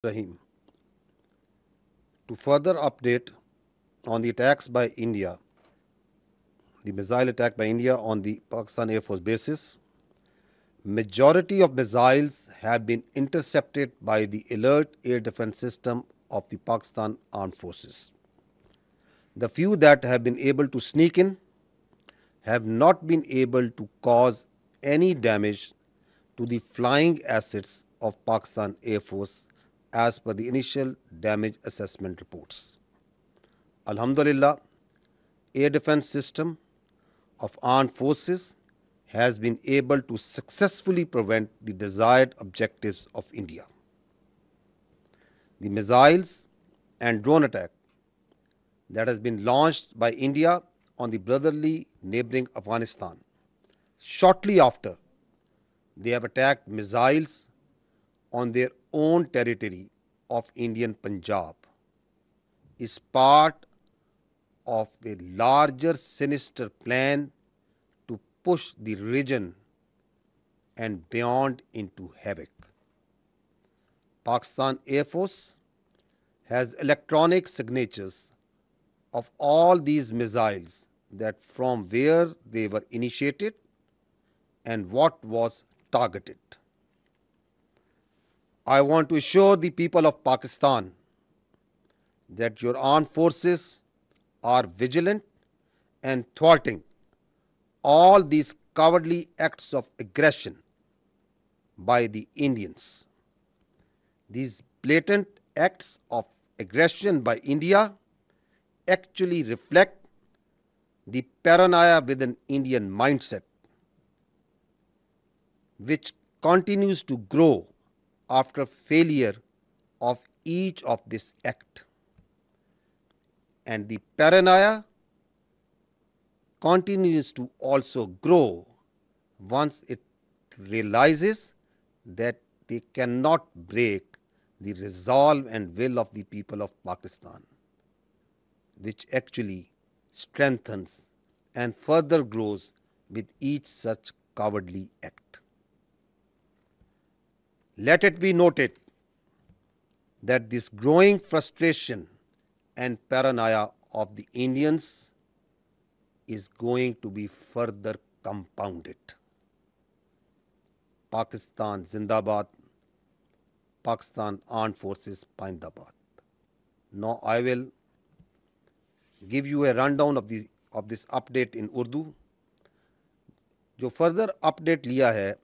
Rahim. To further update on the attacks by India, the missile attack by India on the Pakistan Air Force bases, majority of missiles have been intercepted by the alert air defense system of the Pakistan Armed Forces. The few that have been able to sneak in have not been able to cause any damage to the flying assets of Pakistan Air Force as per the initial damage assessment reports. Alhamdulillah, air defense system of armed forces has been able to successfully prevent the desired objectives of India. The missiles and drone attack that has been launched by India on the brotherly neighboring Afghanistan. Shortly after, they have attacked missiles on their own territory of Indian Punjab is part of a larger sinister plan to push the region and beyond into havoc. Pakistan Air Force has electronic signatures of all these missiles, that from where they were initiated and what was targeted. I want to assure the people of Pakistan that your armed forces are vigilant and thwarting all these cowardly acts of aggression by the Indians. These blatant acts of aggression by India actually reflect the paranoia within Indian mindset, which continues to grow after failure of each of this act. And the paranoia continues to also grow once it realizes that they cannot break the resolve and will of the people of Pakistan, which actually strengthens and further grows with each such cowardly act. Let it be noted that this growing frustration and paranoia of the Indians is going to be further compounded. Pakistan Zindabad, Pakistan Armed Forces Paindabad. Now I will give you a rundown of this update in Urdu. जो further update लिया है,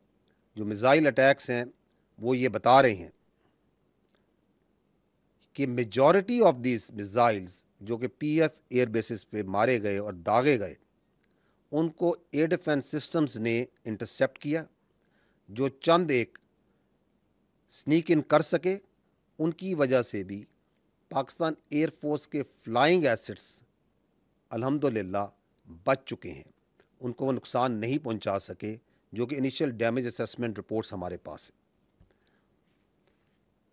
जो missile attacks हैं, वो ये बता रहे हैं कि मेजॉरिटी ऑफ दिस मिसाइल्स जो कि पीएफ एयर बेसिस पे मारे गए और दागे गए, उनको एयर डिफेंस सिस्टम्स ने इंटरसेप्ट किया. जो चंद एक स्नीक इन कर सके, उनकी वजह से भी पाकिस्तान एयर फोर्स के फ्लाइंग एसेट्स अल्हम्दुलिल्लाह बच चुके हैं. उनको वो नुकसान नहीं पहुंचा सके, जो कि इनिशियल डैमेज असेसमेंट रिपोर्ट्स हमारे पास है.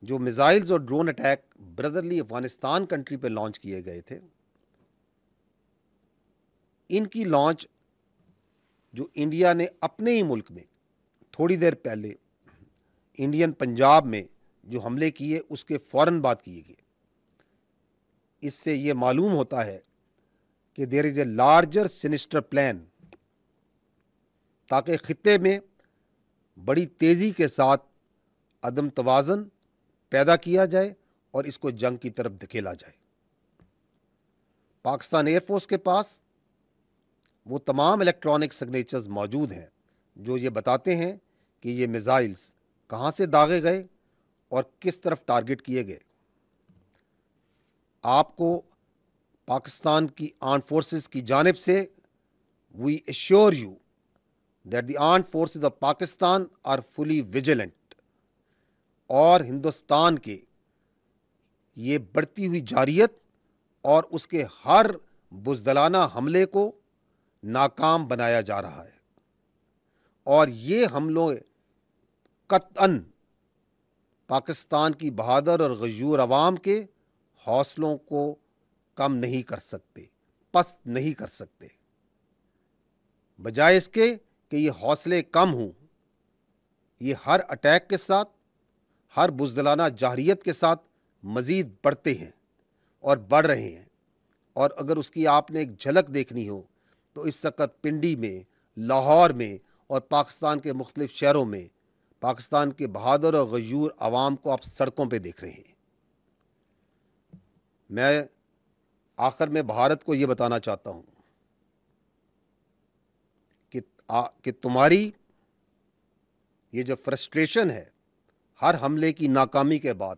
जो मिसाइल्स और drone attack brotherly Afghanistan country पे लॉन्च किए गए थे, इनकी लॉन्च जो इंडिया ने अपने ही मुल्क में थोड़ी देर पहले इंडियन पंजाब में जो हमले किए, उसके फ़ौरन बाद किए गए. इससे ये मालूम होता है कि there is a larger sinister plan, ताकि खित्ते में बड़ी तेज़ी के साथ अदम तवाज़न पैदा किया जाए और इसको जंग की तरफ धकेला जाए. पाकिस्तान एयरफोर्स के पास वो तमाम इलेक्ट्रॉनिक सिग्नेचर्स मौजूद हैं जो ये बताते हैं कि ये मिसाइल्स कहाँ से दागे गए और किस तरफ टारगेट किए गए. आपको पाकिस्तान की आर्म्ड फोर्सेस की जानिब से we assure you that the armed forces of Pakistan are fully vigilant. और हिंदुस्तान के ये बढ़ती हुई जारियत और उसके हर बुज़दलाना हमले को नाकाम बनाया जा रहा है. और ये हमलों कतअन पाकिस्तान की बहादुर और गयूर अवाम के हौसलों को कम नहीं कर सकते, पस्त नहीं कर सकते. बजाय इसके कि ये हौसले कम हों, ये हर अटैक के साथ, ہر بزدلانہ جارحیت کے ساتھ مزید بڑھتے ہیں اور بڑھ رہے ہیں، اور اگر اس کی آپ نے ایک جھلک دیکھنی ہو تو اس وقت پنڈی میں، لاہور میں اور پاکستان کے مختلف شہروں میں پاکستان کے بہادر اور غیور عوام کو آپ سڑکوں پہ دیکھ رہے ہیں۔ میں آخر میں بھارت کو یہ بتانا چاہتا ہوں کہ تمہاری یہ جو فرسٹریشن ہے ہر حملے کی ناکامی کے بعد،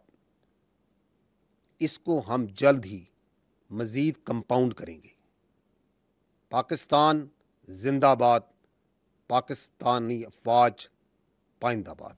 اس کو ہم جلد ہی مزید کمپاؤنڈ کریں گے۔ پاکستان زندہ باد، پاکستانی افواج پائندہ باد۔